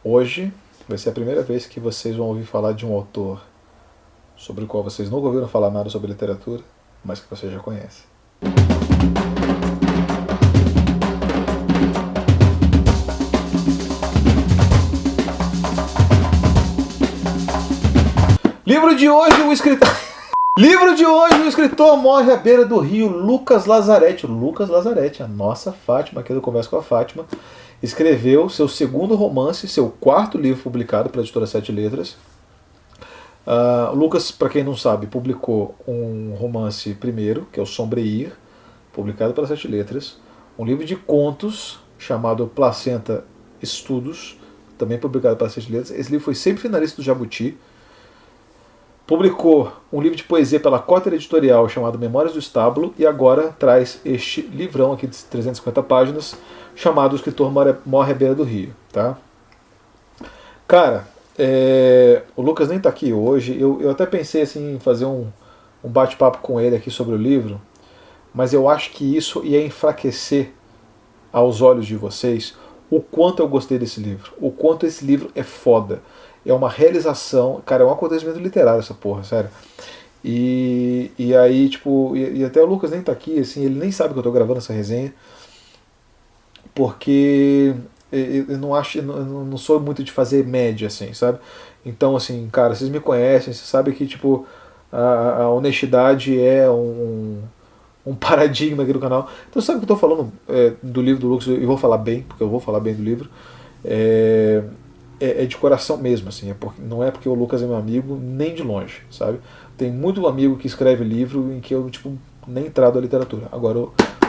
Hoje vai ser a primeira vez que vocês vão ouvir falar de um autor sobre o qual vocês nunca ouviram falar nada sobre literatura, mas que vocês já conhecem. Livro de hoje, o escritor... Livro de hoje, o escritor morre à beira do rio, Lucas Lazzaretti. Lucas Lazzaretti, a nossa Fátima, aqui do Conversa com a Fátima, escreveu seu segundo romance, seu quarto livro publicado pela editora Sete Letras. Lucas, para quem não sabe, publicou um romance primeiro, que é o Sombreir, publicado pela Sete Letras. Um livro de contos chamado Placenta Estudos, também publicado pela Sete Letras. Esse livro foi sempre finalista do Jabuti. Publicou um livro de poesia pela Cota Editorial chamado Memórias do Estábulo e agora traz este livrão aqui de 350 páginas chamado O Escritor Morre à Beira do Rio. Tá? Cara, o Lucas nem está aqui hoje. Eu até pensei assim, em fazer um bate-papo com ele aqui sobre o livro, mas eu acho que isso ia enfraquecer aos olhos de vocês o quanto eu gostei desse livro, o quanto esse livro é foda. É uma realização, cara, é um acontecimento literário essa porra, sério. E aí, tipo, e até o Lucas nem tá aqui, assim, ele nem sabe que eu tô gravando essa resenha, porque eu não acho, eu não sou muito de fazer média, assim, sabe? Então, assim, cara, vocês me conhecem, vocês sabem que, tipo, a honestidade é um paradigma aqui do canal. Então, sabe que eu tô falando do livro do Lucas, e vou falar bem, porque eu vou falar bem do livro. É de coração mesmo, assim, não é porque o Lucas é meu amigo, nem de longe, sabe? Tem muito amigo que escreve livro em que eu, tipo, nem trato a literatura. Agora,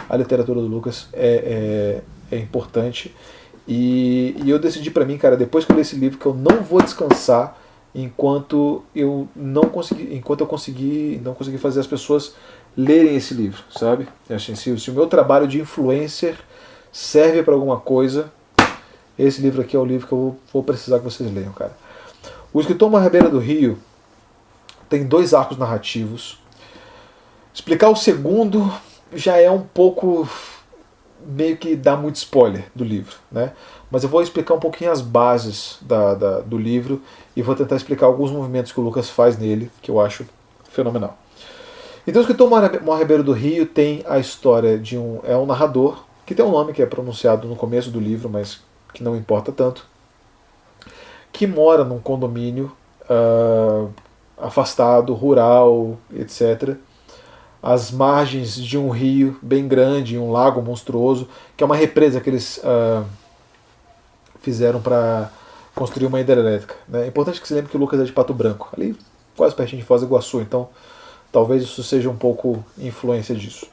a literatura do Lucas é importante e eu decidi pra mim, cara, depois que eu li esse livro, que eu não vou descansar enquanto eu não conseguir fazer as pessoas lerem esse livro, sabe? Assim, se o meu trabalho de influencer serve para alguma coisa, esse livro aqui é o livro que eu vou precisar que vocês leiam, cara. O Escritor Morre à Beira do Rio tem 2 arcos narrativos. Explicar o segundo já é um pouco meio que dá muito spoiler do livro, né? Mas eu vou explicar um pouquinho as bases do livro e vou tentar explicar alguns movimentos que o Lucas faz nele, que eu acho fenomenal. Então, o Escritor Morre à Beira do Rio tem a história de um narrador, que tem um nome que é pronunciado no começo do livro, mas que não importa tanto, que mora num condomínio afastado, rural, etc., às margens de um rio bem grande, um lago monstruoso, que é uma represa que eles fizeram para construir uma hidrelétrica. Né? É importante que se lembre que o Lucas é de Pato Branco, ali quase pertinho de Foz do Iguaçu, então talvez isso seja um pouco influência disso.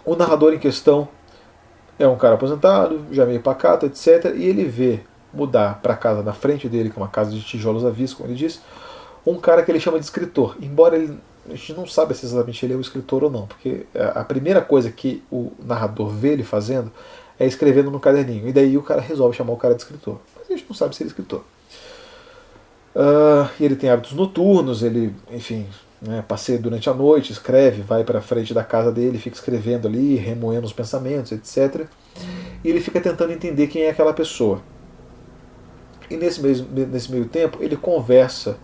O narrador em questão é um cara aposentado, já meio pacato, etc. E ele vê mudar para a casa na frente dele, que é uma casa de tijolos à vista, como ele diz, um cara que ele chama de escritor. Embora a gente não saiba se exatamente ele é um escritor ou não, porque a primeira coisa que o narrador vê ele fazendo é escrevendo no caderninho. E daí o cara resolve chamar o cara de escritor. Mas a gente não sabe se ele é escritor. E ele tem hábitos noturnos, ele, enfim, passeia durante a noite, escreve, vai para frente da casa dele, fica escrevendo ali, remoendo os pensamentos, etc. E ele fica tentando entender quem é aquela pessoa. E nesse meio tempo ele conversa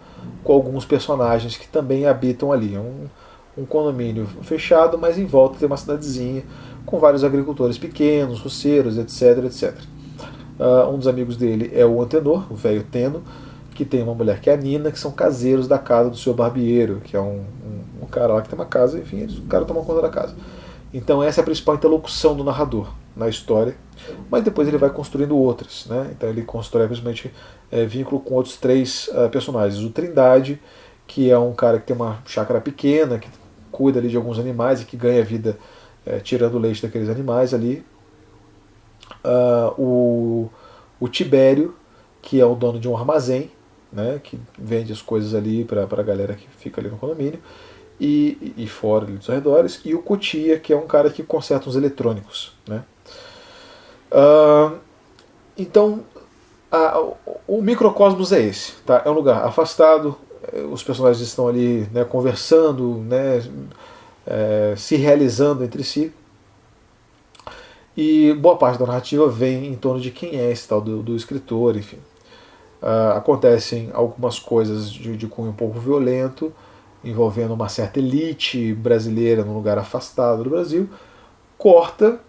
com alguns personagens que também habitam ali. É um condomínio fechado, mas em volta tem uma cidadezinha com vários agricultores pequenos, roceiros, etc, etc. Um dos amigos dele é o Antenor, o velho Teno, que tem uma mulher que é a Nina, que são caseiros da casa do seu barbeiro, que é um cara lá que tem uma casa, enfim, o cara toma conta da casa. Então essa é a principal interlocução do narrador na história, mas depois ele vai construindo outras, né? Então ele constrói principalmente vínculo com outros 3 personagens. O Trindade, que é um cara que tem uma chácara pequena, que cuida ali de alguns animais e que ganha vida tirando o leite daqueles animais ali. O Tibério, que é o dono de um armazém, né, que vende as coisas ali para a galera que fica ali no condomínio e fora ali dos arredores, e o Cotia, que é um cara que conserta os eletrônicos. Né. Então, o microcosmos é esse. Tá? É um lugar afastado, os personagens estão ali, né, conversando, né, se realizando entre si. E boa parte da narrativa vem em torno de quem é esse tal do escritor, enfim. Acontecem algumas coisas de cunho um pouco violento, envolvendo uma certa elite brasileira num lugar afastado do Brasil. Corta,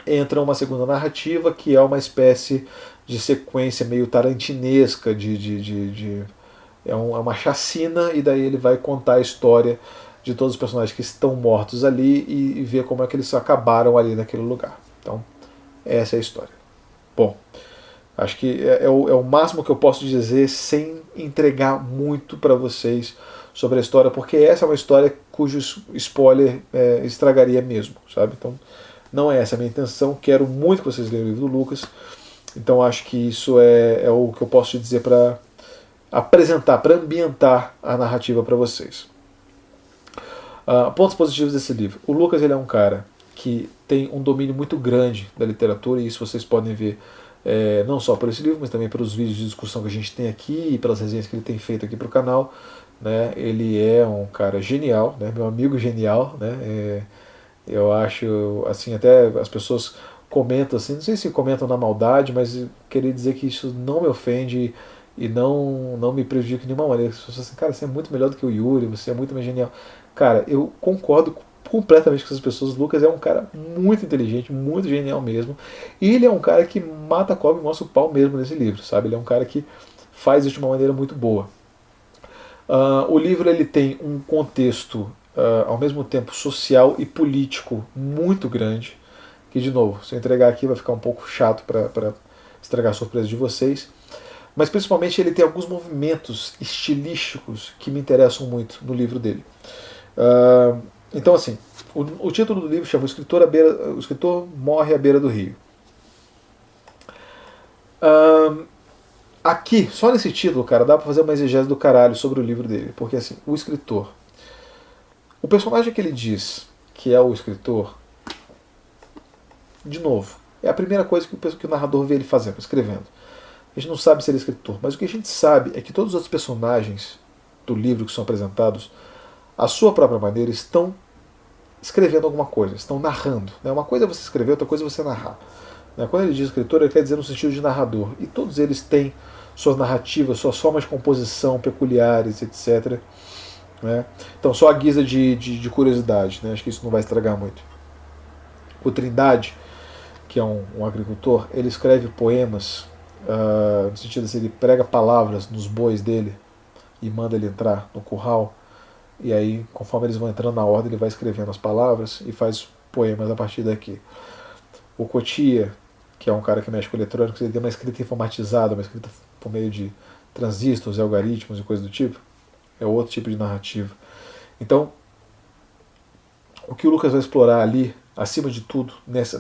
entra uma segunda narrativa que é uma espécie de sequência meio tarantinesca, é uma chacina, e daí ele vai contar a história de todos os personagens que estão mortos ali e ver como é que eles acabaram ali naquele lugar. Então, essa é a história. Bom, acho que é o máximo que eu posso dizer sem entregar muito para vocês sobre a história, porque essa é uma história cujo spoiler estragaria mesmo, sabe? Então, não é essa a minha intenção. Quero muito que vocês leiam o livro do Lucas. Então, acho que isso é o que eu posso te dizer para apresentar, para ambientar a narrativa para vocês. Pontos positivos desse livro. O Lucas, ele é um cara que tem um domínio muito grande da literatura, e isso vocês podem ver não só por esse livro, mas também pelos vídeos de discussão que a gente tem aqui e pelas resenhas que ele tem feito aqui para o canal. Né? Ele é um cara genial, né? Meu amigo genial. Né? Eu acho, assim, até as pessoas comentam assim, não sei se comentam na maldade, mas queria dizer que isso não me ofende e não me prejudica de nenhuma maneira. As pessoas assim, cara, você é muito melhor do que o Yuri, você é muito mais genial. Cara, eu concordo completamente com essas pessoas. O Lucas é um cara muito inteligente, muito genial mesmo. E ele é um cara que mata a cobra e mostra o pau mesmo nesse livro, sabe? Ele é um cara que faz isso de uma maneira muito boa. O livro ele tem um contexto ao mesmo tempo social e político muito grande, que de novo, se eu entregar aqui vai ficar um pouco chato para estragar a surpresa de vocês, mas principalmente ele tem alguns movimentos estilísticos que me interessam muito no livro dele. Então assim, o título do livro chama O Escritor Morre à Beira do Rio. Aqui, só nesse título, cara, dá pra fazer uma exegese do caralho sobre o livro dele. Porque, assim, o escritor. O personagem que ele diz que é o escritor, de novo, é a primeira coisa que o narrador vê ele fazendo, escrevendo. A gente não sabe se ele é escritor, mas o que a gente sabe é que todos os outros personagens do livro que são apresentados, à sua própria maneira, estão escrevendo alguma coisa, estão narrando. Né? Uma coisa é você escrever, outra coisa é você narrar. Né? Quando ele diz escritor, ele quer dizer no sentido de narrador. E todos eles têm suas narrativas, suas formas de composição peculiares, etc. Né? Então, só a guisa de curiosidade, né? Acho que isso não vai estragar muito. O Trindade, que é um agricultor, ele escreve poemas, no sentido assim, ele prega palavras nos bois dele e manda ele entrar no curral, e aí, conforme eles vão entrando na ordem, ele vai escrevendo as palavras e faz poemas a partir daqui. O Cotia, que é um cara que mexe com eletrônicos, ele tem uma escrita informatizada, uma escrita por meio de transistores, algoritmos e coisas do tipo. É outro tipo de narrativa. Então, o que o Lucas vai explorar ali, acima de tudo, nesse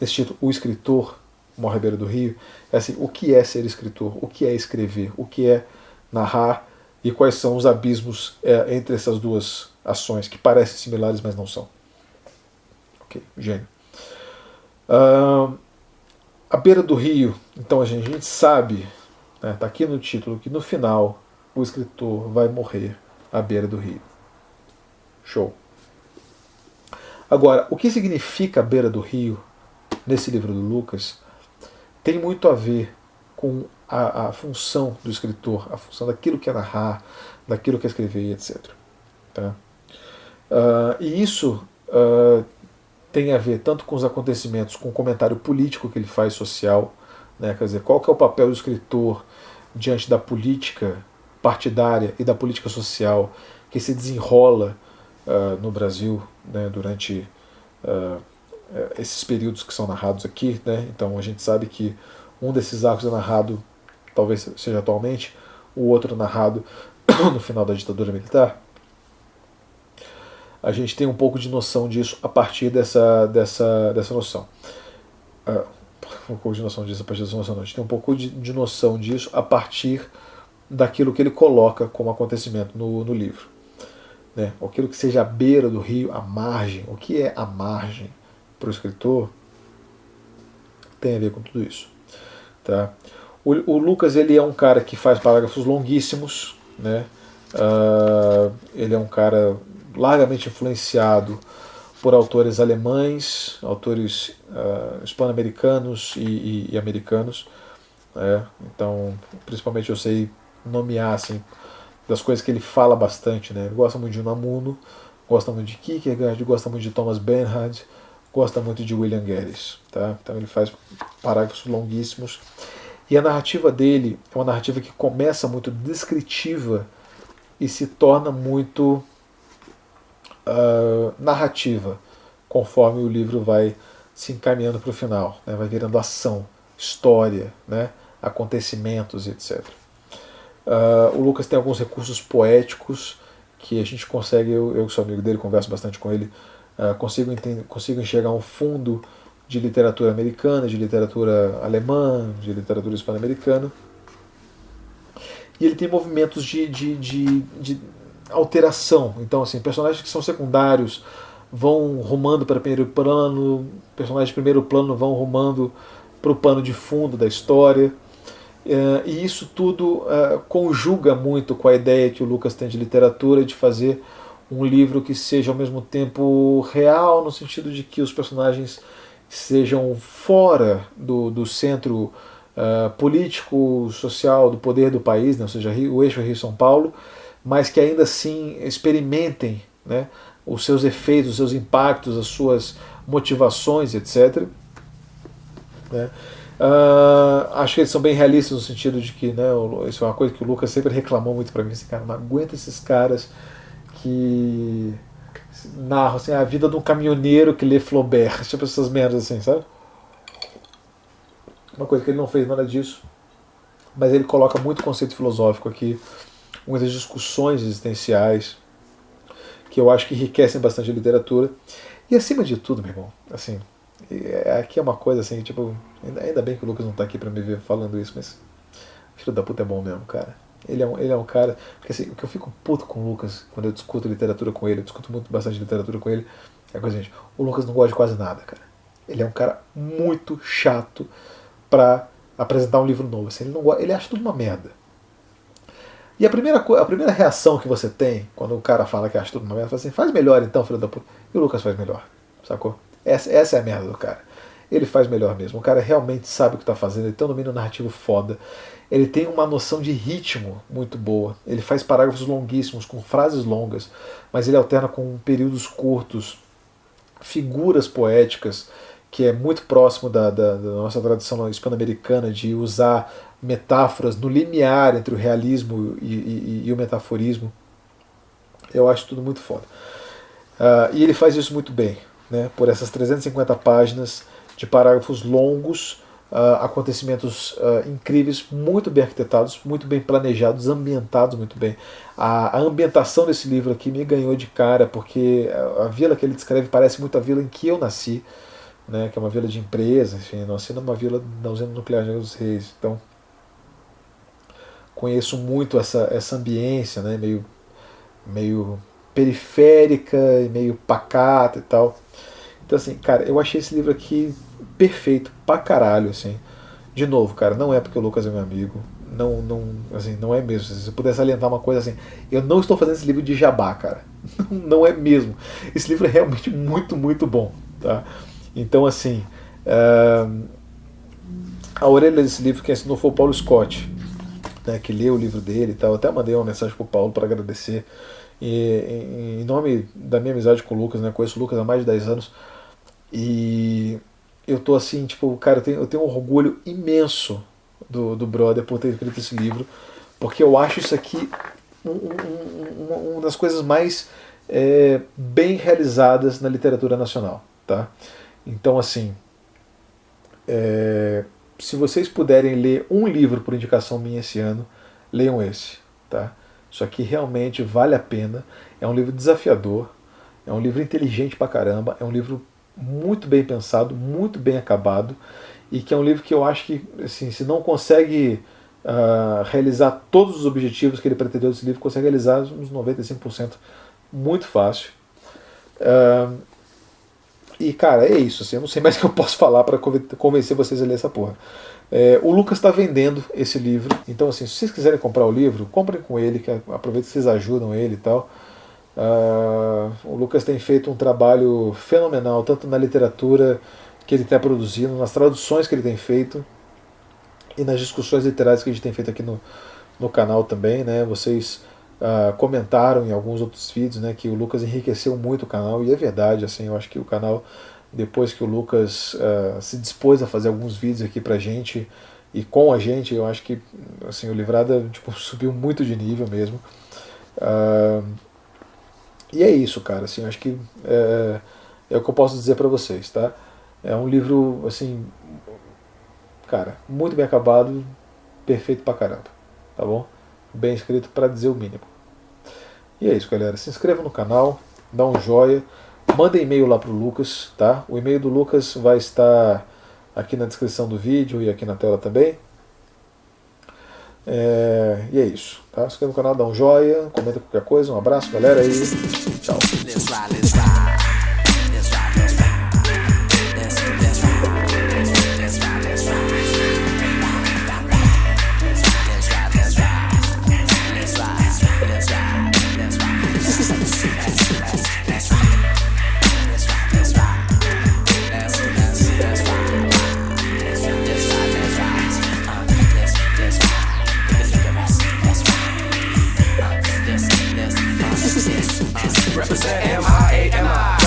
título, O Escritor Morre à Beira do Rio, é assim, o que é ser escritor, o que é escrever, o que é narrar e quais são os abismos entre essas duas ações, que parecem similares, mas não são. Ok, gênio. A beira do rio, então a gente sabe, está aqui no título, que no final o escritor vai morrer à beira do rio. Show. Agora, o que significa a beira do rio nesse livro do Lucas tem muito a ver com a função do escritor, a função daquilo que é narrar, daquilo que é escrever, etc. Tá? E isso tem a ver tanto com os acontecimentos, com o comentário político que ele faz, social, né? Quer dizer, qual que é o papel do escritor diante da política partidária e da política social que se desenrola no Brasil, né, durante esses períodos que são narrados aqui. Né? Então a gente sabe que um desses arcos é narrado, talvez seja atualmente, o outro narrado no final da ditadura militar. A gente tem um pouco de noção disso a partir dessa noção. Um pouco de noção disso a partir dessa noção, não. A gente tem um pouco de noção disso a partir daquilo que ele coloca como acontecimento no livro. Né? Aquilo que seja à beira do rio, a margem. O que é a margem para o escritor tem a ver com tudo isso. Tá? O Lucas, ele é um cara que faz parágrafos longuíssimos, né? Ele é um cara largamente influenciado por autores alemães, autores hispano-americanos e americanos. Então, principalmente eu sei nomear assim, das coisas que ele fala bastante. Né? Ele gosta muito de Unamuno, gosta muito de Kierkegaard, gosta muito de Thomas Bernhard, gosta muito de William Geddes. Tá? Então ele faz parágrafos longuíssimos. E a narrativa dele é uma narrativa que começa muito descritiva e se torna muito narrativa, conforme o livro vai se encaminhando para o final, né? Vai virando ação, história, né? Acontecimentos, etc. O Lucas tem alguns recursos poéticos que a gente consegue, eu que sou amigo dele, converso bastante com ele, consigo enxergar um fundo de literatura americana, de literatura alemã, de literatura hispano-americana. E ele tem movimentos de alteração. Então, assim, personagens que são secundários vão rumando para primeiro plano, personagens de primeiro plano vão rumando para o pano de fundo da história. E isso tudo conjuga muito com a ideia que o Lucas tem de literatura, de fazer um livro que seja ao mesmo tempo real, no sentido de que os personagens sejam fora do centro político, social, do poder do país, né? Ou seja, o eixo Rio-São Paulo, mas que ainda assim experimentem, né, os seus efeitos, os seus impactos, as suas motivações, etc. Né? Acho que eles são bem realistas no sentido de que, né, isso é uma coisa que o Lucas sempre reclamou muito para mim, assim, cara, não aguenta esses caras que narram assim, a vida de um caminhoneiro que lê Flaubert, tipo essas merdas assim, sabe? Uma coisa que ele não fez nada disso, mas ele coloca muito conceito filosófico aqui, muitas discussões existenciais que eu acho que enriquecem bastante a literatura. E acima de tudo, meu irmão, assim, aqui é uma coisa assim, tipo, ainda bem que o Lucas não tá aqui pra me ver falando isso, mas filho da puta é bom mesmo, cara. Ele é um cara. Porque assim, o que eu fico puto com o Lucas quando eu discuto literatura com ele, eu discuto bastante literatura com ele, é coisa, gente, o Lucas não gosta de quase nada, cara. Ele é um cara muito chato pra apresentar um livro novo. Assim, ele acha tudo uma merda. E a primeira reação que você tem quando o cara fala que acha tudo uma merda, fala assim, faz melhor então, filho da puta. E o Lucas faz melhor, sacou? Essa é a merda do cara. Ele faz melhor mesmo. O cara realmente sabe o que está fazendo, ele tem um domínio narrativo foda. Ele tem uma noção de ritmo muito boa. Ele faz parágrafos longuíssimos, com frases longas, mas ele alterna com períodos curtos, figuras poéticas, que é muito próximo da nossa tradição hispano-americana de usar metáforas no limiar entre o realismo e o metaforismo. Eu acho tudo muito foda. E ele faz isso muito bem, né? Por essas 350 páginas de parágrafos longos, acontecimentos incríveis, muito bem arquitetados, muito bem planejados, ambientados muito bem. A ambientação desse livro aqui me ganhou de cara, porque a vila que ele descreve parece muito a vila em que eu nasci, né? Que é uma vila de empresa, enfim, eu nasci numa vila da usina nuclear de Angra dos Reis. Então, conheço muito essa ambiência, né? Meio periférica e meio pacata e tal. Então, assim, cara, eu achei esse livro aqui perfeito pra caralho, assim. De novo, cara, não é porque o Lucas é meu amigo. Assim, não é mesmo. Se eu pudesse salientar uma coisa assim, eu não estou fazendo esse livro de jabá, cara. Não é mesmo. Esse livro é realmente muito, muito bom, tá? Então, assim, a orelha desse livro quem assinou foi o Paulo Scott, né, que leu o livro dele e tal. Eu até mandei uma mensagem pro Paulo para agradecer. E, em nome da minha amizade com o Lucas, né, conheço o Lucas há mais de 10 anos, e eu tô assim, tipo, cara, eu tenho um orgulho imenso do brother por ter escrito esse livro, porque eu acho isso aqui uma das coisas mais bem realizadas na literatura nacional, tá? Então, assim, se vocês puderem ler um livro por indicação minha esse ano, leiam esse, tá? Isso aqui realmente vale a pena. É um livro desafiador, é um livro inteligente pra caramba, é um livro muito bem pensado, muito bem acabado, e que é um livro que eu acho que, assim, se não consegue realizar todos os objetivos que ele pretendeu desse livro, consegue realizar uns 95% muito fácil. E, cara, é isso. Assim, eu não sei mais o que eu posso falar para convencer vocês a ler essa porra. O Lucas está vendendo esse livro. Então, assim, se vocês quiserem comprar o livro, comprem com ele, que aproveita que vocês ajudam ele e tal. O Lucas tem feito um trabalho fenomenal, tanto na literatura que ele está produzindo, nas traduções que ele tem feito e nas discussões literárias que a gente tem feito aqui no canal também, né? Vocês comentaram em alguns outros vídeos, né, que o Lucas enriqueceu muito o canal, e é verdade, assim, eu acho que o canal, depois que o Lucas se dispôs a fazer alguns vídeos aqui pra gente e com a gente, eu acho que assim, o Livrada tipo, subiu muito de nível mesmo. E é isso, cara, assim, acho que é o que eu posso dizer pra vocês, tá? É um livro, assim, cara, muito bem acabado, perfeito pra caramba, tá bom? Bem escrito pra dizer o mínimo. E é isso, galera. Se inscreva no canal, dá um joia, manda e-mail lá pro Lucas, tá? O e-mail do Lucas vai estar aqui na descrição do vídeo e aqui na tela também. E é isso, tá? Se inscreva no canal, dá um joia, comenta qualquer coisa. Um abraço, galera, e tchau. Represent M-I-A-M-I.